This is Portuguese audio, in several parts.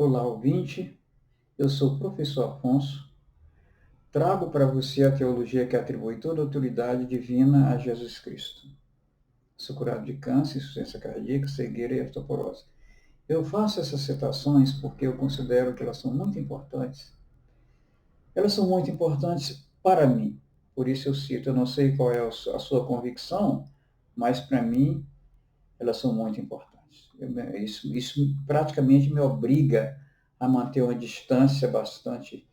Olá, ouvinte. Eu sou o professor Afonso. Trago para você a teologia que atribui toda a autoridade divina a Jesus Cristo. Sou curado de câncer, insuficiência cardíaca, cegueira e osteoporose. Eu faço essas citações porque eu considero que elas são muito importantes. Elas são muito importantes para mim. Por isso eu cito. Eu não sei qual é a sua convicção, mas para mim elas são muito importantes. Isso praticamente me obriga a manter uma distância bastante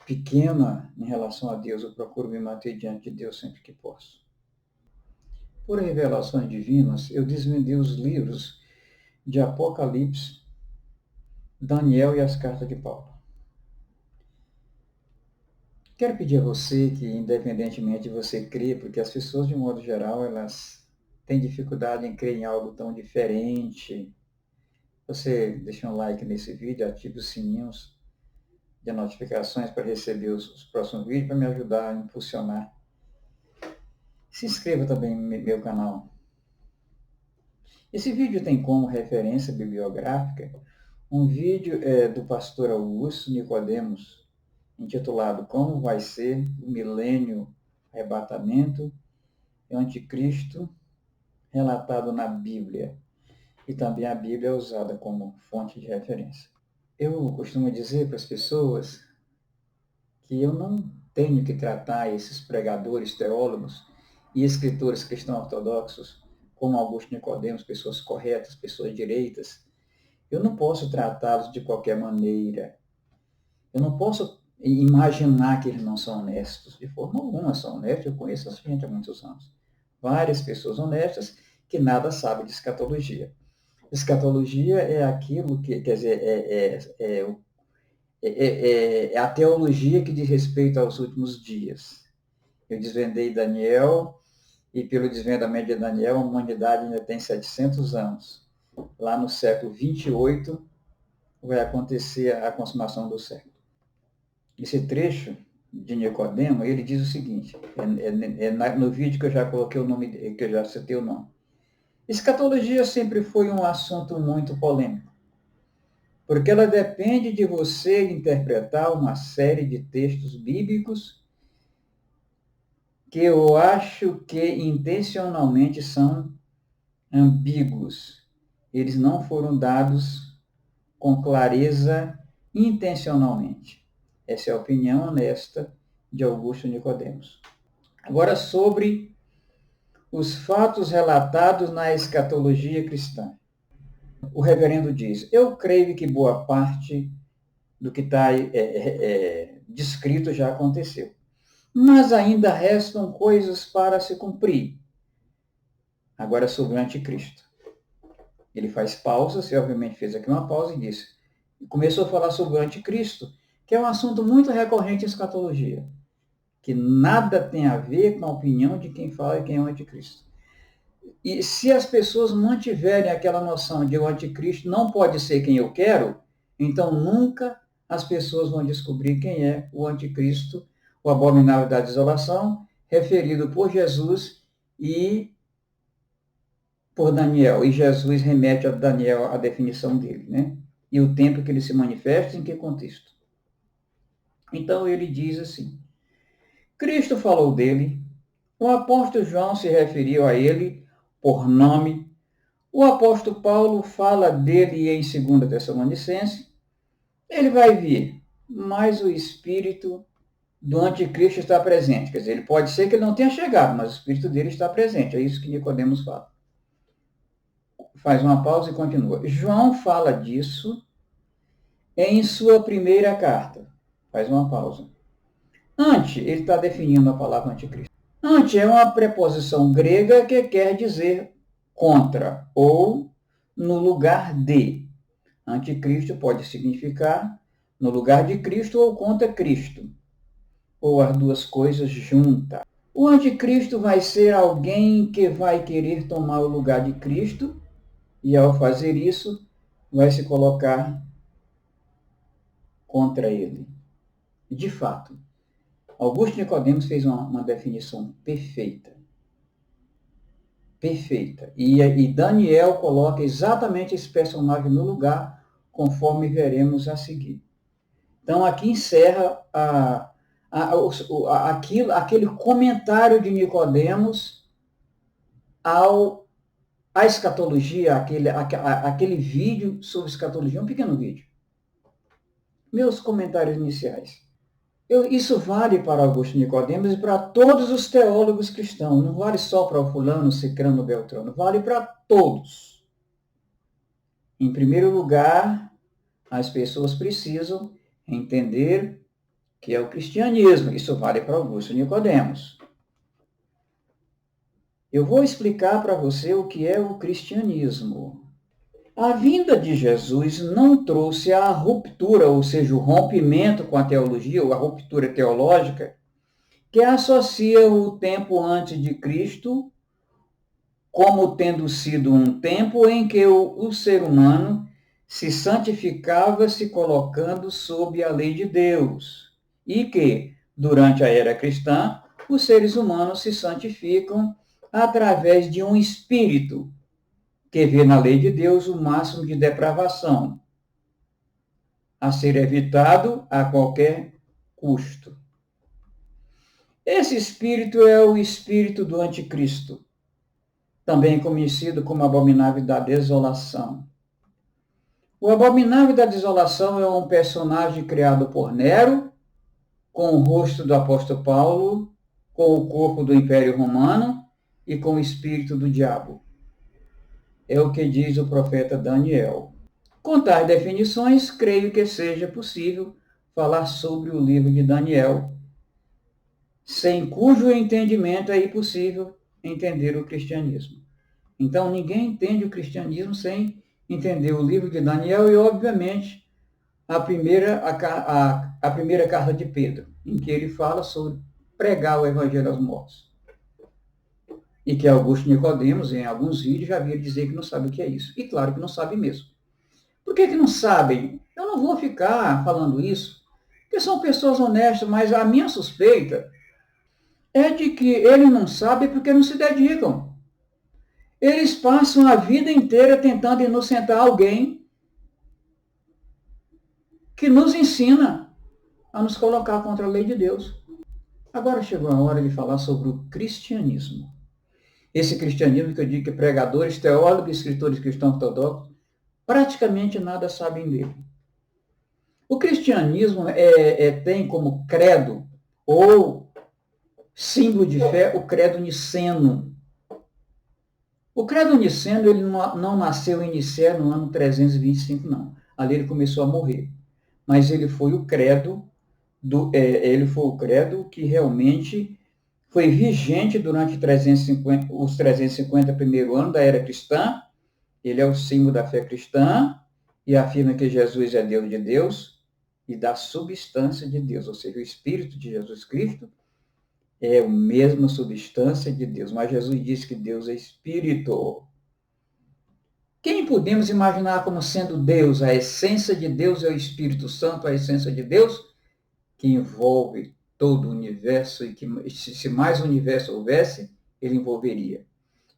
pequena em relação a Deus. Eu procuro me manter diante de Deus sempre que posso. Por revelações divinas, eu desvendei os livros de Apocalipse, Daniel e as cartas de Paulo. Quero pedir a você que, independentemente de você crer, porque as pessoas, de modo geral, elas têm dificuldade em crer em algo tão diferente. Você deixa um like nesse vídeo, ative os sininhos de notificações para receber os próximos vídeos, para me ajudar a impulsionar. Se inscreva também no meu canal. Esse vídeo tem como referência bibliográfica um vídeo do pastor Augusto Nicodemos, intitulado Como vai ser o milênio, arrebatamento e o anticristo, relatado na Bíblia. E também a Bíblia é usada como fonte de referência. Eu costumo dizer para as pessoas que eu não tenho que tratar esses pregadores, teólogos e escritores cristãos ortodoxos como Augusto Nicodemos, pessoas corretas, pessoas direitas. Eu não posso tratá-los de qualquer maneira. Eu não posso imaginar que eles não são honestos. De forma alguma são honestos. Eu conheço essa gente há muitos anos. Várias pessoas honestas que nada sabem de escatologia. Escatologia é aquilo que, quer dizer, é a teologia que diz respeito aos últimos dias. Eu desvendei Daniel, e pelo desvendamento de Daniel, a humanidade ainda tem 700 anos. Lá no século 28 vai acontecer a consumação do século. Esse trecho de Nicodemo, ele diz o seguinte, no vídeo que eu já coloquei o nome, que eu já citei o nome. Escatologia sempre foi um assunto muito polêmico, porque ela depende de você interpretar uma série de textos bíblicos que eu acho que intencionalmente são ambíguos. Eles não foram dados com clareza intencionalmente. Essa é a opinião honesta de Augusto Nicodemos. Agora, sobre os fatos relatados na escatologia cristã. O reverendo diz, eu creio que boa parte do que está descrito já aconteceu. Mas ainda restam coisas para se cumprir. Agora, sobre o anticristo. Ele faz pausa, você obviamente fez aqui uma pausa e disse. E começou a falar sobre o anticristo, que é um assunto muito recorrente em escatologia, que nada tem a ver com a opinião de quem fala quem é o anticristo. E se as pessoas mantiverem aquela noção de o anticristo não pode ser quem eu quero, então nunca as pessoas vão descobrir quem é o anticristo, o abominável da desolação, referido por Jesus e por Daniel. E Jesus remete a Daniel a definição dele, né? E o tempo que ele se manifesta, em que contexto. Então ele diz assim, Cristo falou dele, o apóstolo João se referiu a ele por nome, o apóstolo Paulo fala dele em 2 Tessalonicenses, ele vai vir, mas o espírito do anticristo está presente. Quer dizer, ele pode ser que ele não tenha chegado, mas o espírito dele está presente. É isso que Nicodemos fala. Faz uma pausa e continua. João fala disso em sua primeira carta. Faz uma pausa. Ante, ele está definindo a palavra anticristo. Ante é uma preposição grega que quer dizer contra ou no lugar de. Anticristo pode significar no lugar de Cristo ou contra Cristo, ou as duas coisas juntas. O anticristo vai ser alguém que vai querer tomar o lugar de Cristo e, ao fazer isso, vai se colocar contra ele. De fato, Augusto Nicodemos fez uma definição perfeita. perfeita. E Daniel coloca exatamente esse personagem no lugar, conforme veremos a seguir. Então, aqui encerra aquele comentário de Nicodemos à escatologia, aquele vídeo sobre escatologia, um pequeno vídeo. Meus comentários iniciais. Isso vale para Augusto Nicodemos e para todos os teólogos cristãos. Não vale só para o fulano, cicrano, beltrano. Vale para todos. Em primeiro lugar, as pessoas precisam entender que é o cristianismo. Isso vale para Augusto Nicodemos. Eu vou explicar para você o que é o cristianismo. A vinda de Jesus não trouxe a ruptura, ou seja, o rompimento com a teologia, ou a ruptura teológica, que associa o tempo antes de Cristo como tendo sido um tempo em que o ser humano se santificava se colocando sob a lei de Deus, e que, durante a era cristã, os seres humanos se santificam através de um espírito que vê na lei de Deus o máximo de depravação, a ser evitado a qualquer custo. Esse espírito é o espírito do anticristo, também conhecido como abominável da desolação. O abominável da desolação é um personagem criado por Nero, com o rosto do apóstolo Paulo, com o corpo do Império Romano e com o espírito do diabo. É o que diz o profeta Daniel. Com tais definições, creio que seja possível falar sobre o livro de Daniel, sem cujo entendimento é impossível entender o cristianismo. Então, ninguém entende o cristianismo sem entender o livro de Daniel e, obviamente, a primeira carta de Pedro, em que ele fala sobre pregar o evangelho aos mortos. E que Augusto Nicodemos, em alguns vídeos, já havia dizer que não sabe o que é isso. E claro que não sabe mesmo. Por que não sabem? Eu não vou ficar falando isso, porque são pessoas honestas, mas a minha suspeita é de que eles não sabem porque não se dedicam. Eles passam a vida inteira tentando inocentar alguém que nos ensina a nos colocar contra a lei de Deus. Agora chegou a hora de falar sobre o cristianismo. Esse cristianismo que eu digo que pregadores, teólogos e escritores cristãos ortodoxos praticamente nada sabem dele. O cristianismo tem como credo ou símbolo de fé o credo niceno. O credo niceno ele não nasceu em Nicéia no ano 325, não. Ali ele começou a morrer. Mas ele foi o credo que realmente foi vigente durante os 350 primeiros anos da era cristã. Ele é o símbolo da fé cristã e afirma que Jesus é Deus de Deus e da substância de Deus, ou seja, o Espírito de Jesus Cristo é a mesma substância de Deus. Mas Jesus disse que Deus é Espírito. Quem podemos imaginar como sendo Deus? A essência de Deus é o Espírito Santo, a essência de Deus que envolve todo o universo e que se mais universo houvesse, ele envolveria.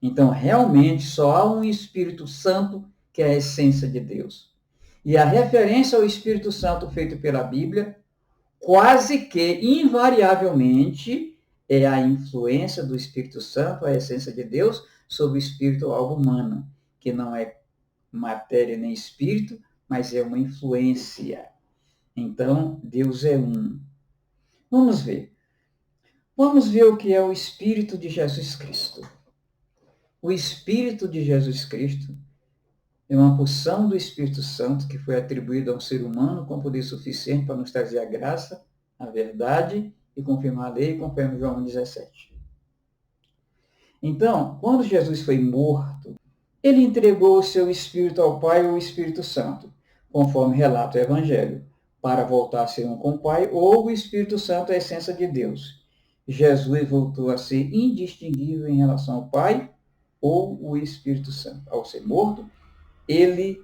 Então, realmente, só há um Espírito Santo que é a essência de Deus. E a referência ao Espírito Santo feita pela Bíblia, quase que invariavelmente, é a influência do Espírito Santo, a essência de Deus, sobre o espírito algo humano, que não é matéria nem espírito, mas é uma influência. Então, Deus é um. Vamos ver. Vamos ver o que é o Espírito de Jesus Cristo. O Espírito de Jesus Cristo é uma porção do Espírito Santo que foi atribuída a um ser humano com poder suficiente para nos trazer a graça, a verdade e confirmar a lei, conforme João 17. Então, quando Jesus foi morto, ele entregou o seu Espírito ao Pai, o Espírito Santo, conforme relata o Evangelho, para voltar a ser um com o Pai, ou o Espírito Santo é a essência de Deus. Jesus voltou a ser indistinguível em relação ao Pai ou o Espírito Santo. Ao ser morto, ele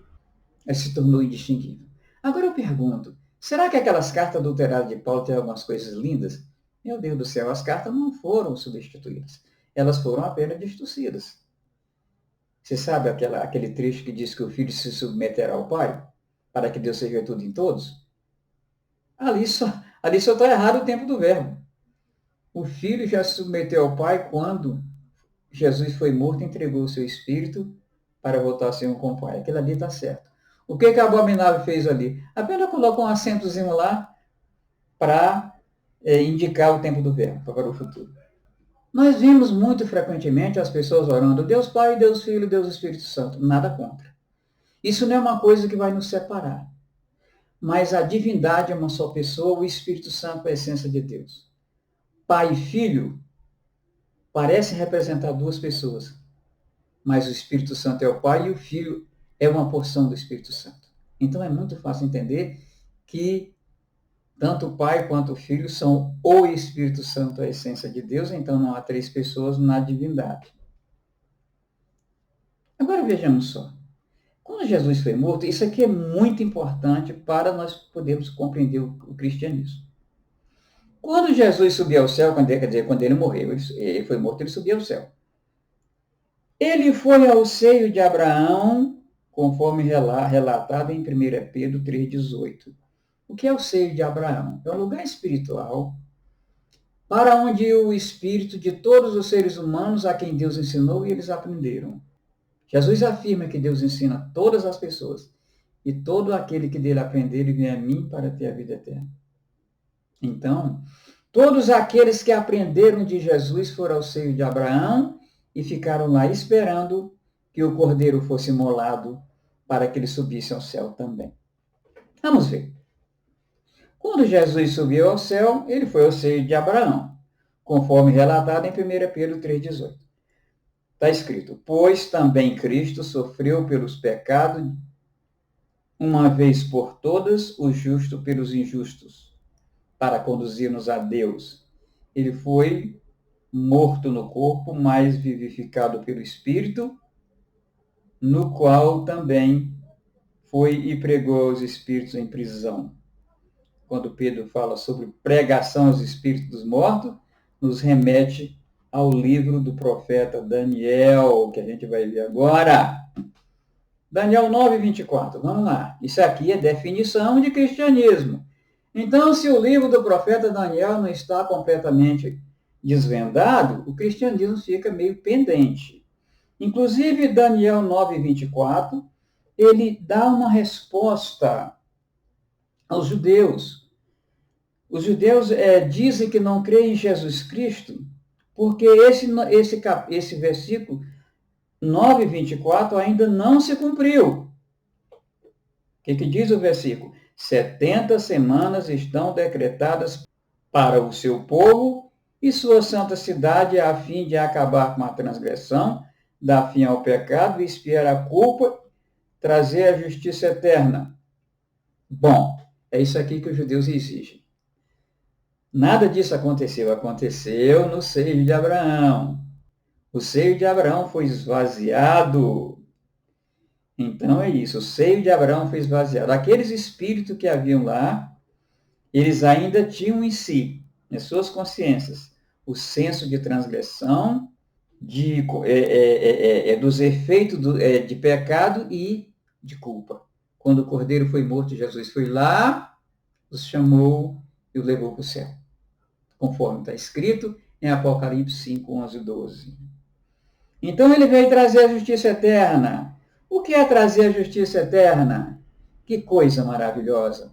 se tornou indistinguível. Agora eu pergunto, será que aquelas cartas adulteradas de Paulo têm algumas coisas lindas? Meu Deus do céu, as cartas não foram substituídas. Elas foram apenas distorcidas. Você sabe aquele trecho que diz que o filho se submeterá ao pai, para que Deus seja tudo em todos? Ali só está errado o tempo do verbo. O filho já se submeteu ao pai quando Jesus foi morto e entregou o seu espírito para voltar a ser um com o pai. Aquilo ali está certo. O que a Abominável fez ali? Apenas colocou um acentozinho lá para indicar o tempo do verbo para o futuro. Nós vimos muito frequentemente as pessoas orando Deus Pai, Deus Filho, Deus Espírito Santo. Nada contra. Isso não é uma coisa que vai nos separar. Mas a divindade é uma só pessoa, o Espírito Santo é a essência de Deus. Pai e Filho parecem representar duas pessoas, mas o Espírito Santo é o Pai e o Filho é uma porção do Espírito Santo. Então é muito fácil entender que tanto o Pai quanto o Filho são o Espírito Santo, a essência de Deus, então não há três pessoas na divindade. Agora vejamos só. Quando Jesus foi morto, isso aqui é muito importante para nós podermos compreender o cristianismo. Quando Jesus subiu ao céu, quando ele morreu, ele foi morto, ele subiu ao céu. Ele foi ao seio de Abraão, conforme relatado em 1 Pedro 3,18. O que é o seio de Abraão? É um lugar espiritual para onde o espírito de todos os seres humanos a quem Deus ensinou e eles aprenderam. Jesus afirma que Deus ensina a todas as pessoas e todo aquele que dele aprender, ele vem a mim para ter a vida eterna. Então, todos aqueles que aprenderam de Jesus foram ao seio de Abraão e ficaram lá esperando que o cordeiro fosse imolado para que ele subisse ao céu também. Vamos ver. Quando Jesus subiu ao céu, ele foi ao seio de Abraão, conforme relatado em 1 Pedro 3,18. Está escrito, pois também Cristo sofreu pelos pecados, uma vez por todas, o justo pelos injustos, para conduzir-nos a Deus. Ele foi morto no corpo, mas vivificado pelo Espírito, no qual também foi e pregou aos espíritos em prisão. Quando Pedro fala sobre pregação aos espíritos dos mortos, nos remete ao livro do profeta Daniel, que a gente vai ver agora. Daniel 9:24, vamos lá. Isso aqui é definição de cristianismo. Então, se o livro do profeta Daniel não está completamente desvendado, o cristianismo fica meio pendente. Inclusive, Daniel 9:24, ele dá uma resposta aos judeus. Os judeus dizem que não creem em Jesus Cristo, porque esse versículo 9:24 ainda não se cumpriu. O que diz o versículo? 70 semanas estão decretadas para o seu povo e sua santa cidade, a fim de acabar com a transgressão, dar fim ao pecado, expiar a culpa, trazer a justiça eterna. Bom, é isso aqui que os judeus exigem. Nada disso aconteceu. Aconteceu no seio de Abraão. O seio de Abraão foi esvaziado. Então é isso, o seio de Abraão foi esvaziado. Aqueles espíritos que haviam lá, eles ainda tinham em si, nas suas consciências, o senso de transgressão, dos efeitos de pecado e de culpa. Quando o cordeiro foi morto, Jesus foi lá, os chamou e o levou para o céu. Conforme está escrito em Apocalipse 5, 11 e 12. Então ele veio trazer a justiça eterna. O que é trazer a justiça eterna? Que coisa maravilhosa!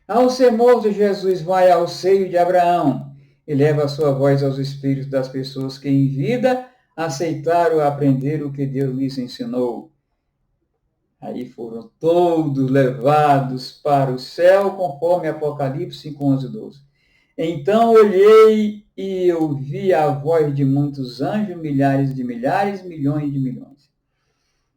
Ao ser morto, Jesus vai ao seio de Abraão e leva a sua voz aos espíritos das pessoas que em vida aceitaram aprender o que Deus lhes ensinou. Aí foram todos levados para o céu, conforme Apocalipse 5, 11 e 12. Então olhei e ouvi a voz de muitos anjos, milhares de milhares, milhões de milhões.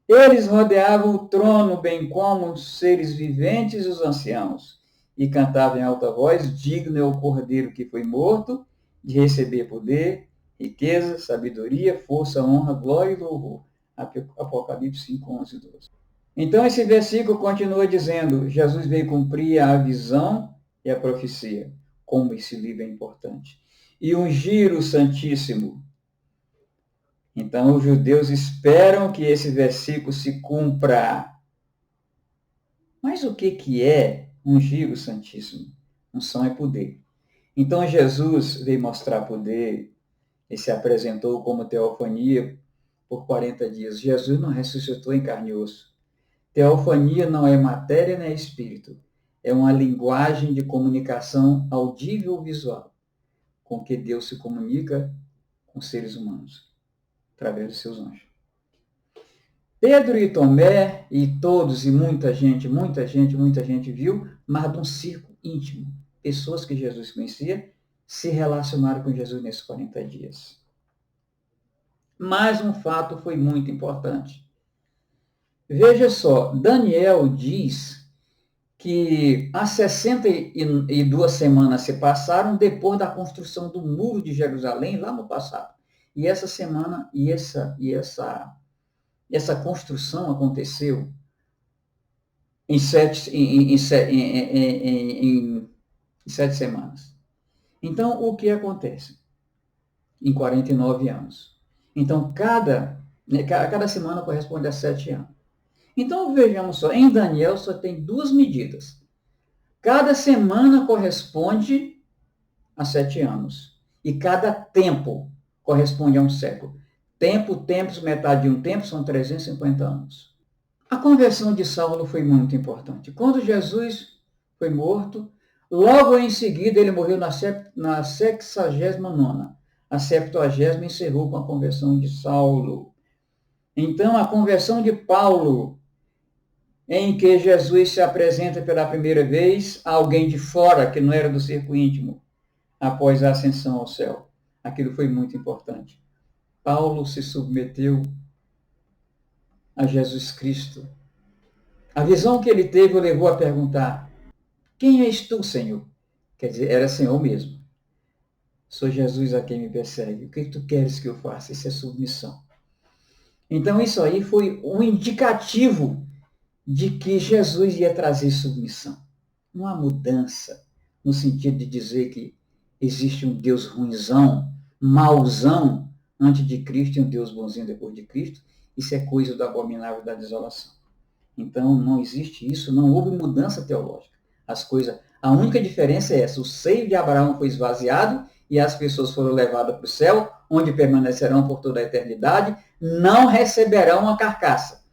Eles rodeavam o trono, bem como os seres viventes e os anciãos, e cantavam em alta voz, digno é o cordeiro que foi morto, de receber poder, riqueza, sabedoria, força, honra, glória e louvor. Apocalipse 5, 11 e 12. Então esse versículo continua dizendo, Jesus veio cumprir a visão e a profecia. Como esse livro é importante. E ungir o Santíssimo. Então, os judeus esperam que esse versículo se cumpra. Mas o que é ungir o Santíssimo? Unção é poder. Então, Jesus veio mostrar poder e se apresentou como teofania por 40 dias. Jesus não ressuscitou em carne e osso. Teofania não é matéria nem espírito. É uma linguagem de comunicação audível ou visual, com que Deus se comunica com seres humanos, através de seus anjos. Pedro e Tomé e todos e muita gente viu, mas de um círculo íntimo. Pessoas que Jesus conhecia se relacionaram com Jesus nesses 40 dias. Mas um fato foi muito importante. Veja só, Daniel diz que as 62 semanas se passaram depois da construção do muro de Jerusalém, lá no passado. E essa semana, essa construção aconteceu em 7 semanas. Então, o que acontece? Em 49 anos. Então, cada semana corresponde a 7 anos. Então, vejamos só, em Daniel só tem 2 medidas. Cada semana corresponde a 7 anos. E cada tempo corresponde a um século. Tempos, metade de um tempo, são 350 anos. A conversão de Saulo foi muito importante. Quando Jesus foi morto, logo em seguida ele morreu na 69ª. A 70ª encerrou com a conversão de Saulo. Então, a conversão de Paulo, em que Jesus se apresenta pela primeira vez a alguém de fora, que não era do círculo íntimo, após a ascensão ao céu. Aquilo foi muito importante. Paulo se submeteu a Jesus Cristo. A visão que ele teve o levou a perguntar: quem és tu, Senhor? Quer dizer, era Senhor mesmo. Sou Jesus a quem me persegue. O que tu queres que eu faça? Isso é submissão. Então, isso aí foi um indicativo de que Jesus ia trazer submissão. Uma mudança, no sentido de dizer que existe um Deus ruinzão, mauzão, antes de Cristo, e um Deus bonzinho depois de Cristo. Isso é coisa do abominável da desolação. Então, não existe isso, não houve mudança teológica. A única diferença é essa: o seio de Abraão foi esvaziado e as pessoas foram levadas para o céu, onde permanecerão por toda a eternidade, não receberão a carcaça.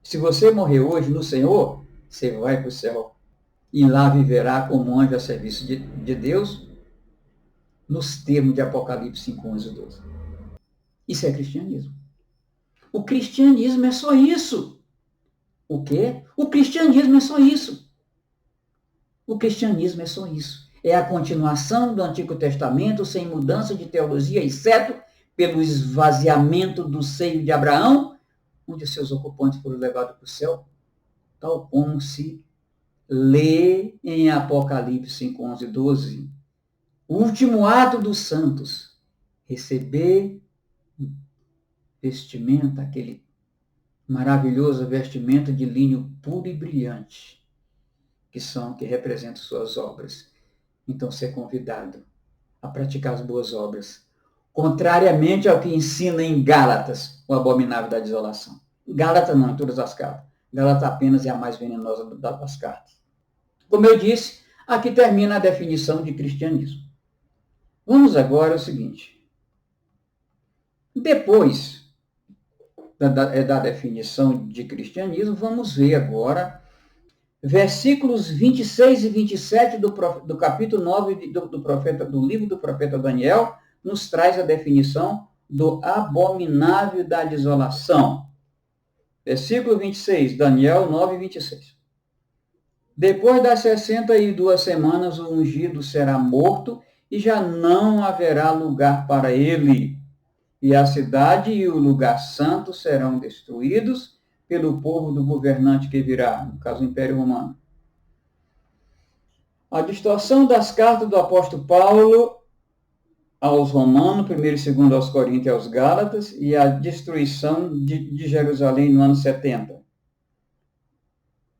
Se você morrer hoje no Senhor, você vai para o céu e lá viverá como anjo a serviço de Deus, nos termos de Apocalipse 5, 11 e 12. Isso é cristianismo. O cristianismo é só isso. O quê? O cristianismo é só isso. O cristianismo é só isso. É a continuação do Antigo Testamento, sem mudança de teologia, exceto pelo esvaziamento do seio de Abraão, onde seus ocupantes foram levados para o céu, tal como se lê em Apocalipse 5, 11 e 12. O último ato dos santos: receber vestimenta, aquele maravilhoso vestimenta de linho puro e brilhante, que representam suas obras. Então, ser convidado a praticar as boas obras, contrariamente ao que ensina em Gálatas, o abominável da desolação. Gálatas não, em todas as cartas. Gálatas apenas é a mais venenosa das cartas. Como eu disse, aqui termina a definição de cristianismo. Vamos agora ao seguinte. Depois da definição de cristianismo, vamos ver agora versículos 26 e 27 do capítulo 9 do livro do profeta Daniel, nos traz a definição do abominável da desolação. Versículo 26, Daniel 9, 26. Depois das 62 semanas, o ungido será morto e já não haverá lugar para ele. E a cidade e o lugar santo serão destruídos pelo povo do governante que virá, no caso, o Império Romano. A distorção das cartas do apóstolo Paulo aos Romanos, 1º e 2º aos Coríntios e aos Gálatas, e a destruição de Jerusalém no ano 70.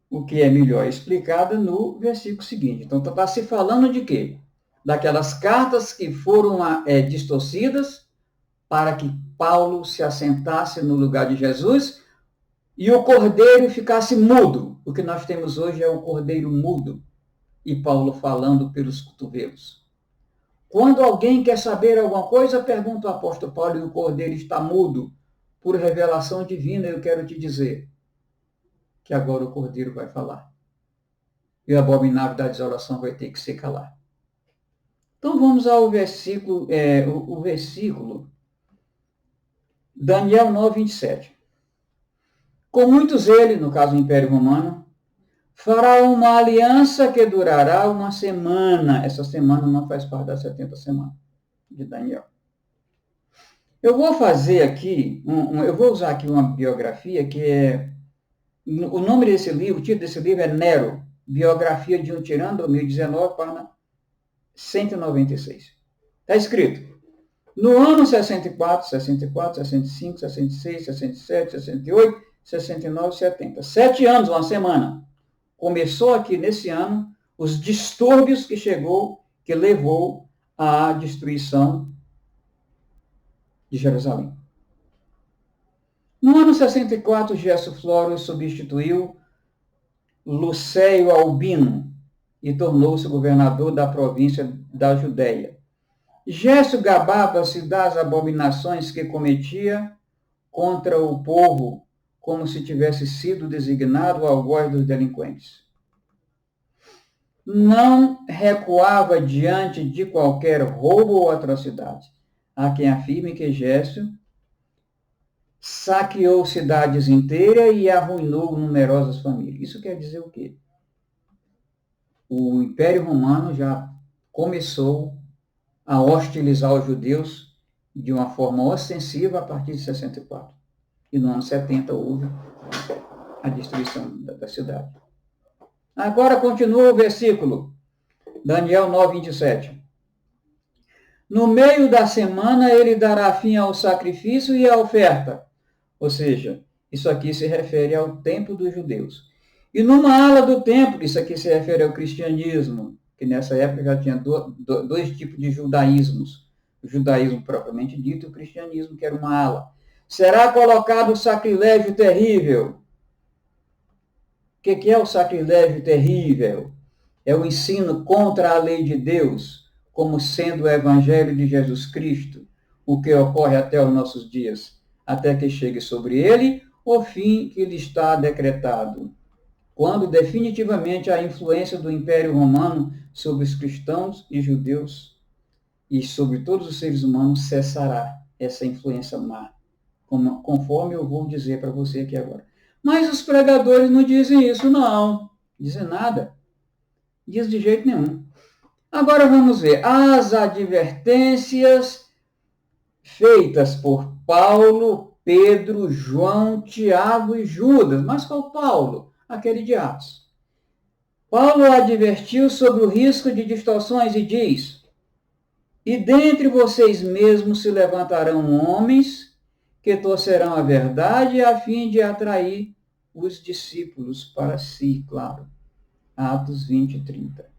O que é melhor explicado no versículo seguinte. Então, está se falando de quê? Daquelas cartas que foram distorcidas para que Paulo se assentasse no lugar de Jesus e o cordeiro ficasse mudo. O que nós temos hoje é um cordeiro mudo e Paulo falando pelos cotovelos. Quando alguém quer saber alguma coisa, pergunta ao apóstolo Paulo e o cordeiro está mudo. Por revelação divina, eu quero te dizer que agora o cordeiro vai falar. E o abominável da desolação vai ter que se calar. Então vamos ao versículo, o versículo Daniel 9, 27. Com muitos ele, no caso do Império Romano, fará uma aliança que durará uma semana. Essa semana não faz parte das 70 semanas de Daniel. Eu vou fazer aqui, eu vou usar aqui uma biografia que é, o nome desse livro, o título desse livro é Nero, Biografia de um Tirano, 2019, página 196. Está escrito, no ano 64, 64, 65, 66, 67, 68, 69, 70. 7 anos, uma semana. Começou aqui nesse ano os distúrbios que levou à destruição de Jerusalém. No ano 64, Gesso Flórus substituiu Lucéio Albino e tornou-se governador da província da Judéia. Gesso gabava-se das abominações que cometia contra o povo, como se tivesse sido designado algoz dos delinquentes. Não recuava diante de qualquer roubo ou atrocidade. Há quem afirme que Gesso saqueou cidades inteiras e arruinou numerosas famílias. Isso quer dizer o quê? O Império Romano já começou a hostilizar os judeus de uma forma ostensiva a partir de 64. E no ano 70 houve a destruição da cidade. Agora continua o versículo, Daniel 9, 27. No meio da semana ele dará fim ao sacrifício e à oferta. Ou seja, isso aqui se refere ao templo dos judeus. E numa ala do templo, isso aqui se refere ao cristianismo, que nessa época já tinha dois tipos de judaísmos. O judaísmo propriamente dito e o cristianismo, que era uma ala. Será colocado o sacrilégio terrível. O que é o sacrilégio terrível? É o ensino contra a lei de Deus, como sendo o evangelho de Jesus Cristo, o que ocorre até os nossos dias, até que chegue sobre ele o fim que lhe está decretado, quando definitivamente a influência do Império Romano sobre os cristãos e judeus e sobre todos os seres humanos cessará essa influência má, conforme eu vou dizer para você aqui agora. Mas os pregadores não dizem isso, não. Dizem nada. Diz de jeito nenhum. Agora vamos ver. As advertências feitas por Paulo, Pedro, João, Tiago e Judas. Mas qual Paulo? Aquele de Atos. Paulo advertiu sobre o risco de distorções e diz: e dentre vocês mesmos se levantarão homens que torcerão a verdade a fim de atrair os discípulos para si, claro. Atos 20, 30.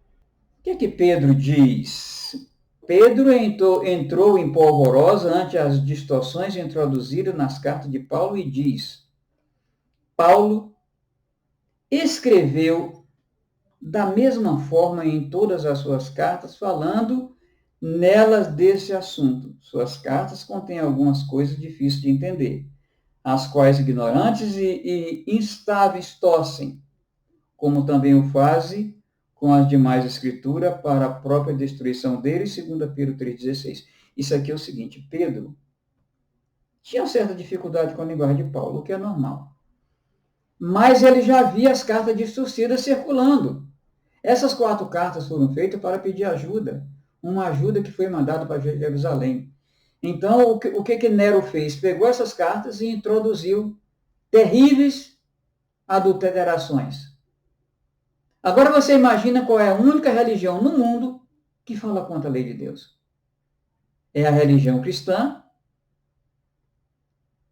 O que Pedro diz? Pedro entrou em polvorosa ante as distorções introduzidas nas cartas de Paulo e diz: Paulo escreveu da mesma forma em todas as suas cartas, falando nelas desse assunto. Suas cartas contêm algumas coisas difíceis de entender, as quais ignorantes e instáveis torcem, como também o fazem com as demais escrituras para a própria destruição deles, segundo Pedro 3,16. Isso aqui é o seguinte, Pedro tinha certa dificuldade com a linguagem de Paulo, o que é normal. Mas ele já via as cartas distorcidas circulando. Essas 4 cartas foram feitas para pedir ajuda, uma ajuda que foi mandada para Jerusalém. Então, o que Nero fez? Pegou essas cartas e introduziu terríveis adulterações. Agora você imagina qual é a única religião no mundo que fala contra a lei de Deus. É a religião cristã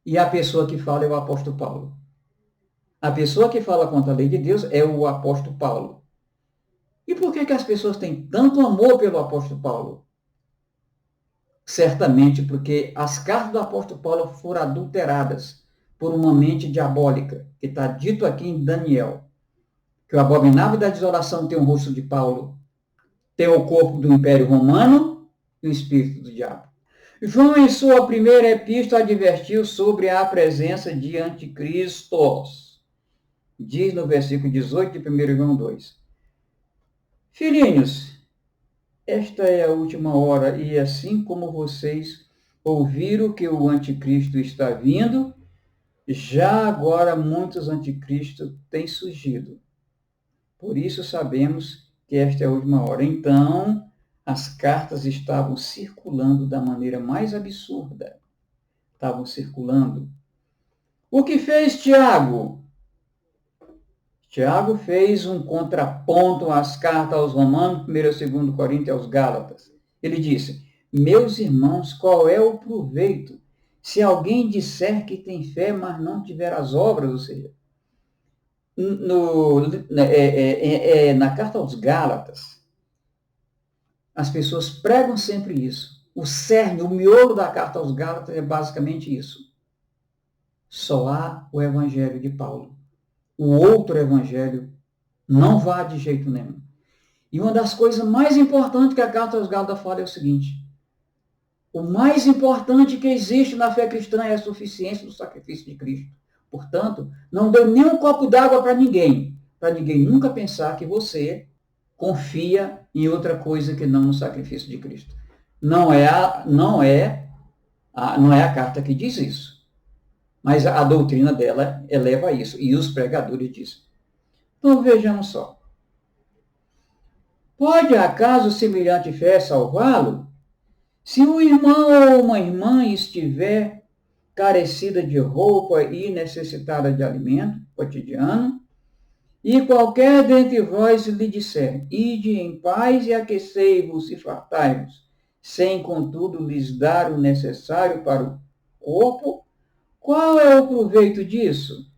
e a pessoa que fala é o apóstolo Paulo. A pessoa que fala contra a lei de Deus é o apóstolo Paulo. E por que as pessoas têm tanto amor pelo apóstolo Paulo? certamente porque as cartas do apóstolo Paulo foram adulteradas por uma mente diabólica, que está dito aqui em Daniel, que o abominável da desolação tem o rosto de Paulo, tem o corpo do Império Romano e o espírito do diabo. João, em sua primeira epístola, advertiu sobre a presença de anticristos. Diz no versículo 18 de 1 João 2. Filhinhos, esta é a última hora, e assim como vocês ouviram que o anticristo está vindo, já agora muitos anticristos têm surgido. Por isso sabemos que esta é a última hora. Então, as cartas estavam circulando da maneira mais absurda. Estavam circulando. O que fez Tiago? Tiago fez um contraponto às cartas aos Romanos, 1 e 2 Coríntios e aos Gálatas. Ele disse, meus irmãos, qual é o proveito se alguém disser que tem fé, mas não tiver as obras? Ou seja, na carta aos Gálatas, as pessoas pregam sempre isso. O cerne, o miolo da carta aos Gálatas é basicamente isso. Só há o evangelho de Paulo. O outro evangelho não vá de jeito nenhum. E uma das coisas mais importantes que a carta aos Gálatas fala é o seguinte: o mais importante que existe na fé cristã é a suficiência do sacrifício de Cristo. Portanto, não dê nem um copo d'água para ninguém nunca pensar que você confia em outra coisa que não no sacrifício de Cristo. Não é a carta que diz isso. Mas a doutrina dela eleva isso, e os pregadores dizem. Então vejamos só. Pode acaso semelhante fé salvá-lo? Se um irmão ou uma irmã estiver carecida de roupa e necessitada de alimento cotidiano, e qualquer dentre vós lhe disser, ide em paz e aquecei-vos e fartai-vos, sem contudo lhes dar o necessário para o corpo, qual é o proveito disso?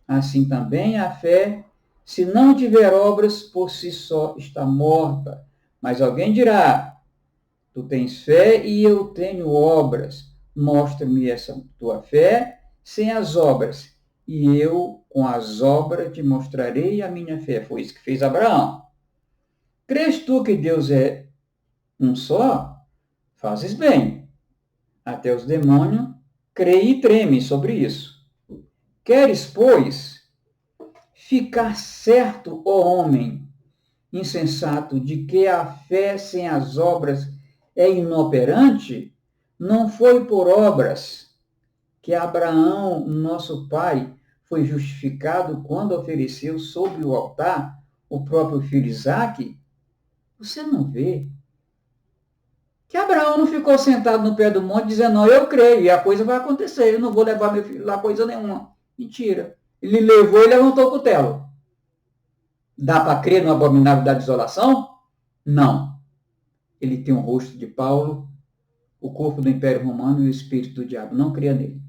Assim também a fé, se não tiver obras, por si só está morta. Mas alguém dirá, tu tens fé e eu tenho obras. Mostra-me essa tua fé sem as obras, e eu, com as obras, te mostrarei a minha fé. Foi isso que fez Abraão. Crês tu que Deus é um só? Fazes bem. Até os demônios creem e tremem sobre isso. Queres, pois, ficar certo, ó homem insensato, de que a fé sem as obras é inoperante? Não foi por obras que Abraão, nosso pai, foi justificado quando ofereceu sobre o altar o próprio filho Isaque? Você não vê que Abraão não ficou sentado no pé do monte dizendo, não, eu creio, e a coisa vai acontecer, eu não vou levar meu filho lá coisa nenhuma. Mentira. Ele levou e levantou o cutelo. Dá para crer no abominável da desolação? Não. Ele tem o rosto de Paulo, o corpo do Império Romano e o espírito do diabo. Não cria nele.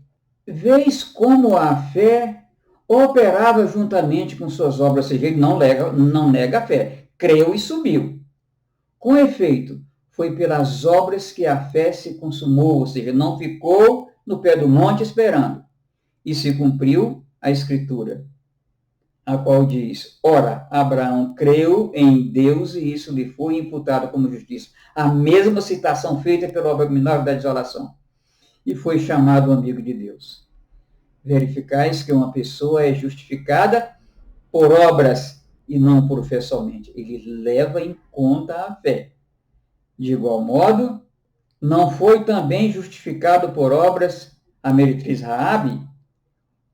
Vês como a fé operava juntamente com suas obras, ou seja, ele não nega a fé. Creu e subiu. Com efeito, foi pelas obras que a fé se consumou, ou seja, não ficou no pé do monte esperando. E se cumpriu a Escritura, a qual diz, ora, Abraão creu em Deus e isso lhe foi imputado como justiça. A mesma citação feita pelo abominável da desolação. E foi chamado amigo de Deus. Verificais que uma pessoa é justificada por obras e não por fé somente. Ele leva em conta a fé. De igual modo, não foi também justificado por obras a meretriz Raabe,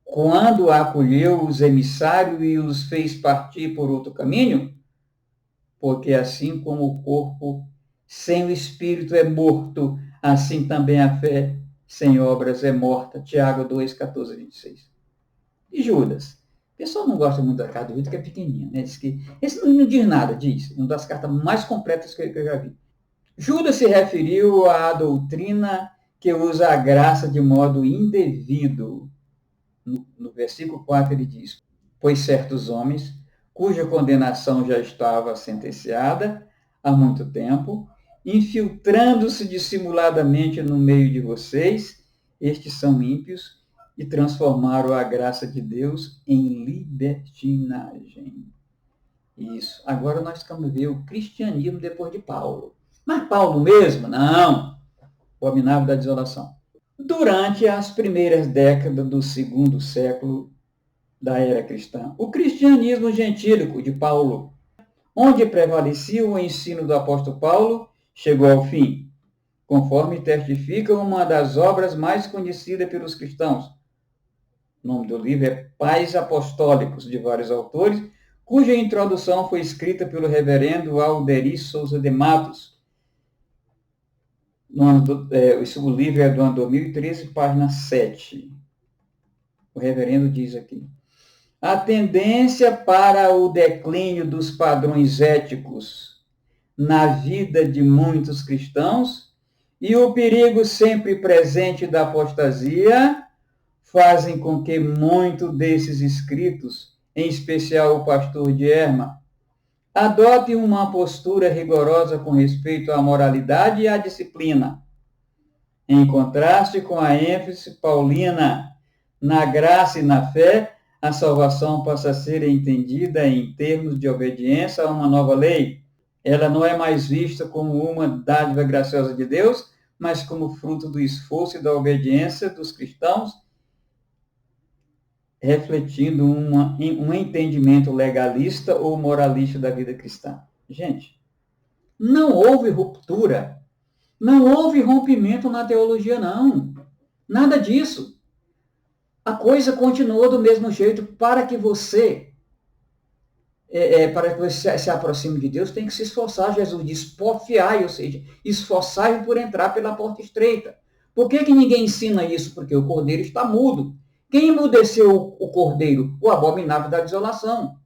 quando acolheu os emissários e os fez partir por outro caminho? Porque assim como o corpo sem o espírito é morto, assim também a fé sem obras é morta. Tiago 2, 14 a 26. E Judas? O pessoal não gosta muito da carta de Judas, que é pequenininha, né? Diz que, esse não diz nada, diz. É uma das cartas mais completas que eu já vi. Judas se referiu à doutrina que usa a graça de modo indevido. No versículo 4 ele diz, pois certos homens, cuja condenação já estava sentenciada há muito tempo, infiltrando-se dissimuladamente no meio de vocês, estes são ímpios e transformaram a graça de Deus em libertinagem. Isso. Agora nós vamos ver o cristianismo depois de Paulo. Mas Paulo mesmo? Não. O abominável da desolação. Durante as primeiras décadas do segundo século da era cristã, o cristianismo gentílico de Paulo, onde prevalecia o ensino do apóstolo Paulo, chegou ao fim, conforme testifica uma das obras mais conhecidas pelos cristãos. O nome do livro é Pais Apostólicos, de vários autores, cuja introdução foi escrita pelo reverendo Alderi Souza de Matos. O livro é do ano 2013, página 7. O reverendo diz aqui: a tendência para o declínio dos padrões éticos na vida de muitos cristãos e o perigo sempre presente da apostasia fazem com que muitos desses escritos, em especial o pastor de Erma, adotem uma postura rigorosa com respeito à moralidade e à disciplina, em contraste com a ênfase paulina na graça e na fé. A salvação passa a ser entendida em termos de obediência a uma nova lei. Ela não é mais vista como uma dádiva graciosa de Deus, mas como fruto do esforço e da obediência dos cristãos, refletindo um entendimento legalista ou moralista da vida cristã. Gente, não houve ruptura, não houve rompimento na teologia, não. Nada disso. A coisa continuou do mesmo jeito. Para que você se aproxime de Deus, tem que se esforçar. Jesus diz, porfiai, ou seja, esforçai por entrar pela porta estreita. Por que ninguém ensina isso? Porque o cordeiro está mudo. Quem emudeceu o cordeiro? O abominável da desolação.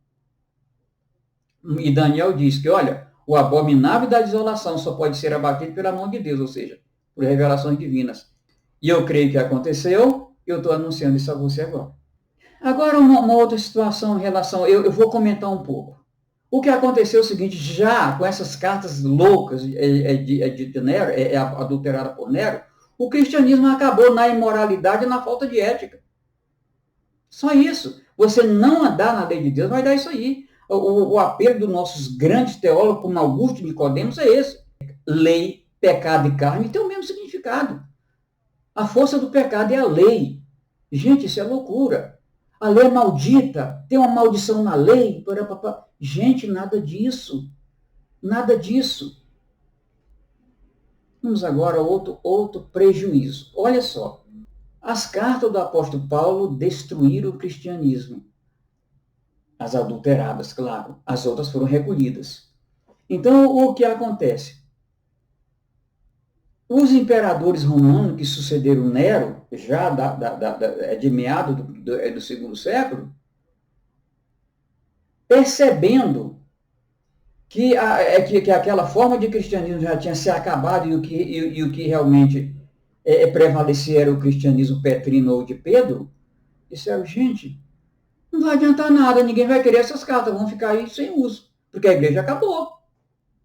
E Daniel diz que, olha, o abominável da desolação só pode ser abatido pela mão de Deus, ou seja, por revelações divinas. E eu creio que aconteceu. Eu estou anunciando isso a você agora. Agora, uma outra situação em relação... Eu vou comentar um pouco. O que aconteceu é o seguinte, já com essas cartas loucas de Nero, adulterada por Nero, o cristianismo acabou na imoralidade e na falta de ética. Só isso. Você não andar na lei de Deus vai dar isso aí. O apelo dos nossos grandes teólogos, como Augusto Nicodemos, é esse. Lei, pecado e carne tem o mesmo significado. A força do pecado é a lei. Gente, isso é loucura. A lei é maldita, tem uma maldição na lei. Gente, nada disso. Nada disso. Vamos agora a outro prejuízo. Olha só. As cartas do apóstolo Paulo destruíram o cristianismo. As adulteradas, claro. As outras foram recolhidas. Então, o que acontece? Os imperadores romanos que sucederam Nero, já de meados do segundo século, percebendo que aquela forma de cristianismo já tinha se acabado e o que realmente prevalecia era o cristianismo petrino ou de Pedro, disseram, gente, não vai adiantar nada, ninguém vai querer essas cartas, vão ficar aí sem uso, porque a igreja acabou.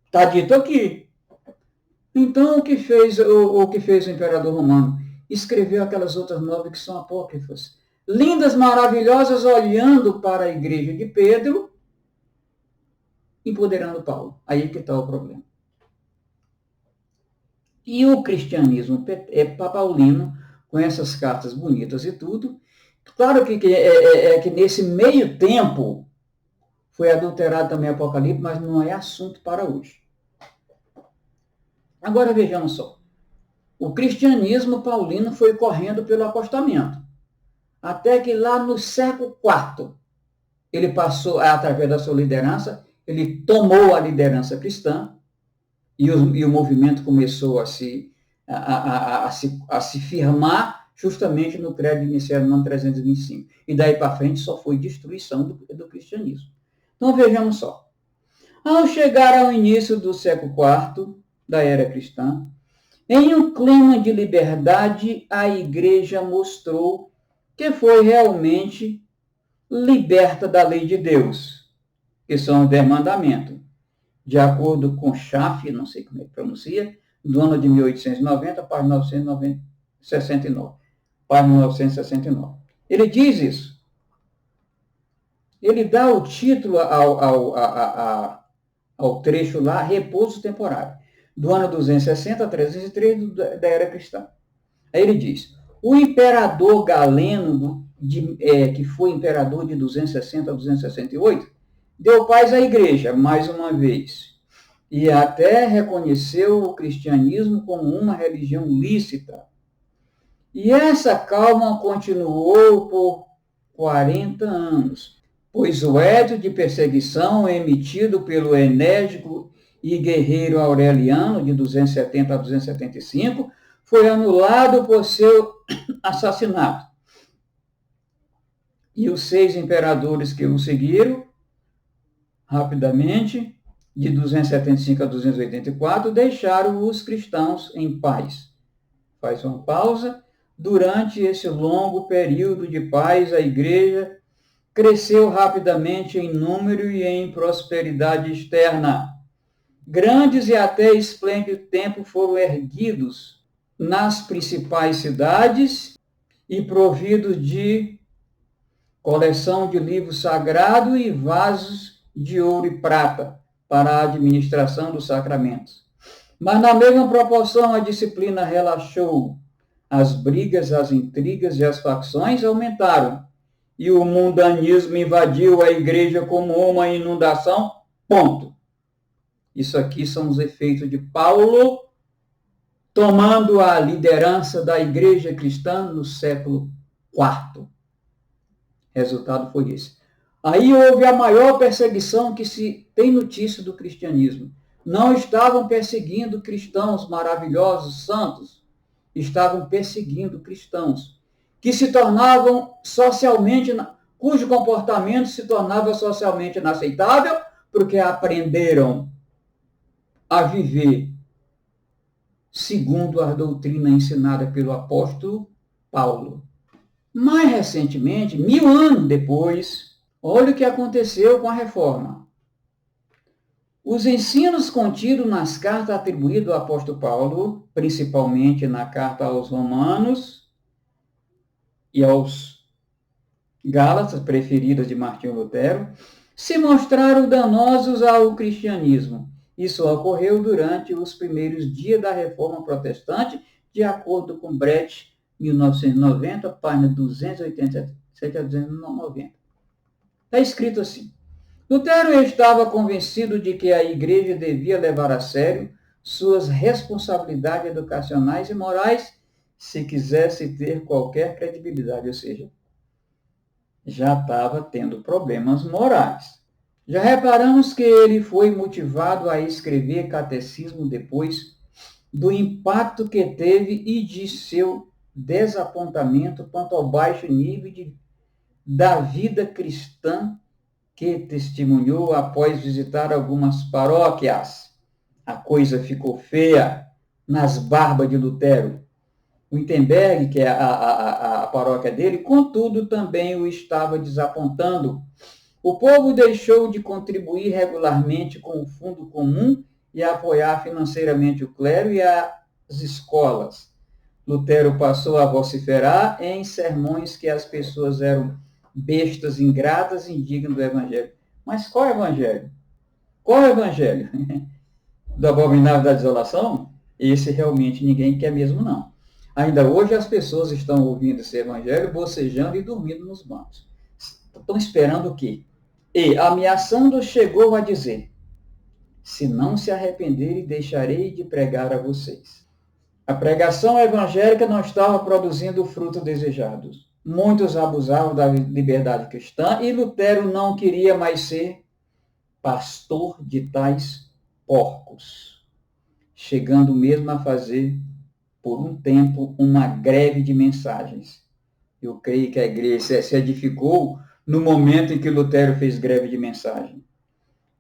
Está dito aqui. Então, o que fez o imperador romano? Escreveu aquelas outras 9 que são apócrifas. Lindas, maravilhosas, olhando para a igreja de Pedro, empoderando Paulo. Aí que está o problema. E o cristianismo paulino, com essas cartas bonitas e tudo, claro que nesse meio tempo foi adulterado também o Apocalipse, mas não é assunto para hoje. Agora vejamos só. O cristianismo paulino foi correndo pelo acostamento. Até que lá no século IV, ele passou, através da sua liderança, ele tomou a liderança cristã e o movimento começou a se firmar justamente no credo inicial no ano 325. E daí para frente só foi destruição do cristianismo. Então vejamos só. Ao chegar ao início do século IV, da era cristã, em um clima de liberdade, a igreja mostrou que foi realmente liberta da lei de Deus, que são os 10 mandamentos. de acordo com Schaff, não sei como é que pronuncia, do ano de 1890, página 969. Página 969. Ele diz isso. Ele dá o título ao trecho lá, repouso temporário, do ano 260 a 303 da era cristã. Aí ele diz, o imperador Galeno, que foi imperador de 260 a 268, deu paz à igreja, mais uma vez, e até reconheceu o cristianismo como uma religião lícita. E essa calma continuou por 40 anos, pois o edito de perseguição emitido pelo enérgico e guerreiro Aureliano, de 270 a 275, foi anulado por seu assassinato. E os 6 imperadores que o seguiram, rapidamente, de 275 a 284, deixaram os cristãos em paz. Faz uma pausa. Durante esse longo período de paz, a igreja cresceu rapidamente em número e em prosperidade externa. Grandes e até esplêndidos templos foram erguidos nas principais cidades e providos de coleção de livros sagrados e vasos de ouro e prata para a administração dos sacramentos. Mas na mesma proporção a disciplina relaxou, as brigas, as intrigas e as facções aumentaram, e o mundanismo invadiu a igreja como uma inundação, ponto. Isso aqui são os efeitos de Paulo tomando a liderança da igreja cristã no século IV. Resultado foi esse. Aí houve a maior perseguição que se tem notícia do cristianismo. Não estavam perseguindo cristãos maravilhosos, santos, estavam perseguindo cristãos que se tornavam socialmente, cujo comportamento se tornava socialmente inaceitável, porque aprenderam a viver segundo a doutrina ensinada pelo apóstolo Paulo. Mais recentemente, 1000 anos depois, olha o que aconteceu com a reforma. Os ensinos contidos nas cartas atribuídas ao apóstolo Paulo, principalmente na carta aos Romanos e aos Gálatas, preferidas de Martinho Lutero, se mostraram danosos ao cristianismo. Isso ocorreu durante os primeiros dias da Reforma Protestante, de acordo com Brett, 1990, página 287 a 290. Está escrito assim. Lutero estava convencido de que a igreja devia levar a sério suas responsabilidades educacionais e morais se quisesse ter qualquer credibilidade, ou seja, já estava tendo problemas morais. Já reparamos que ele foi motivado a escrever catecismo depois do impacto que teve e de seu desapontamento quanto ao baixo nível da vida cristã que testemunhou após visitar algumas paróquias. A coisa ficou feia nas barbas de Lutero. Wittenberg, que é a paróquia dele, contudo, também o estava desapontando. O povo deixou de contribuir regularmente com o fundo comum e apoiar financeiramente o clero e as escolas. Lutero passou a vociferar em sermões que as pessoas eram bestas ingratas e indignas do evangelho. Mas qual evangelho? Qual evangelho? Do abominável da desolação? Esse realmente ninguém quer mesmo, não. Ainda hoje as pessoas estão ouvindo esse evangelho, bocejando e dormindo nos bancos. Estão esperando o quê? E, ameaçando, chegou a dizer, se não se arrependerem, deixarei de pregar a vocês. A pregação evangélica não estava produzindo o fruto desejado. Muitos abusavam da liberdade cristã e Lutero não queria mais ser pastor de tais porcos, chegando mesmo a fazer, por um tempo, uma greve de mensagens. Eu creio que a igreja se edificou no momento em que Lutero fez greve de mensagem.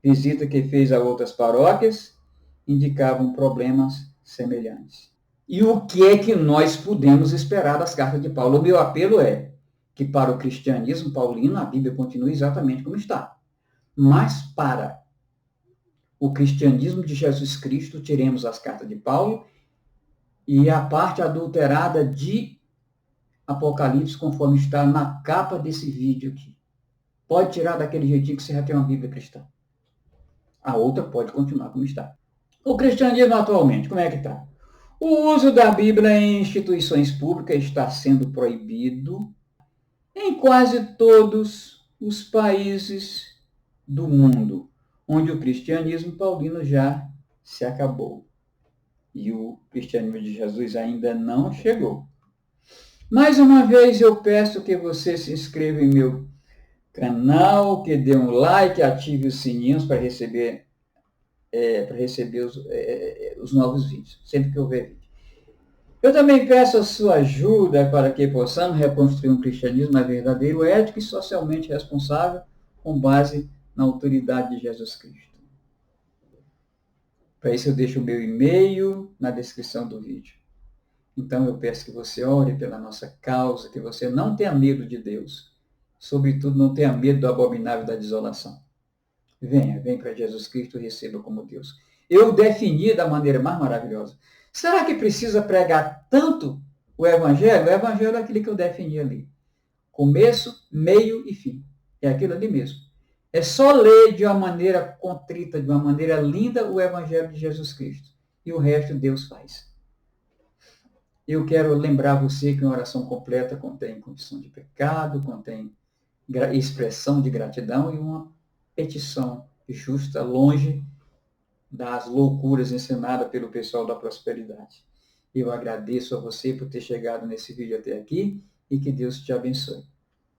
Visita que fez a outras paróquias indicavam problemas semelhantes. E o que é que nós podemos esperar das cartas de Paulo? O meu apelo é que para o cristianismo paulino a Bíblia continue exatamente como está. Mas para o cristianismo de Jesus Cristo, tiremos as cartas de Paulo e a parte adulterada de Apocalipse, conforme está na capa desse vídeo aqui. Pode tirar daquele jeitinho que você já tem uma Bíblia cristã. A outra pode continuar como está. O cristianismo atualmente, como é que está? O uso da Bíblia em instituições públicas está sendo proibido em quase todos os países do mundo, onde o cristianismo paulino já se acabou. E o cristianismo de Jesus ainda não chegou. Mais uma vez eu peço que você se inscreva em meu canal, que dê um like, ative os sininhos para receber os novos vídeos, sempre que houver vídeo. Eu também peço a sua ajuda para que possamos reconstruir um cristianismo verdadeiro, ético e socialmente responsável, com base na autoridade de Jesus Cristo. Para isso eu deixo o meu e-mail na descrição do vídeo. Então eu peço que você ore pela nossa causa, que você não tenha medo de Deus. Sobretudo, não tenha medo do abominável da desolação. Venha para Jesus Cristo e receba como Deus. Eu defini da maneira mais maravilhosa. Será que precisa pregar tanto o Evangelho? O Evangelho é aquele que eu defini ali. Começo, meio e fim. É aquilo ali mesmo. É só ler de uma maneira contrita, de uma maneira linda, o Evangelho de Jesus Cristo. E o resto Deus faz. Eu quero lembrar você que uma oração completa contém confissão de pecado, contém expressão de gratidão e uma petição justa, longe das loucuras ensinadas pelo pessoal da prosperidade. Eu agradeço a você por ter chegado nesse vídeo até aqui e que Deus te abençoe.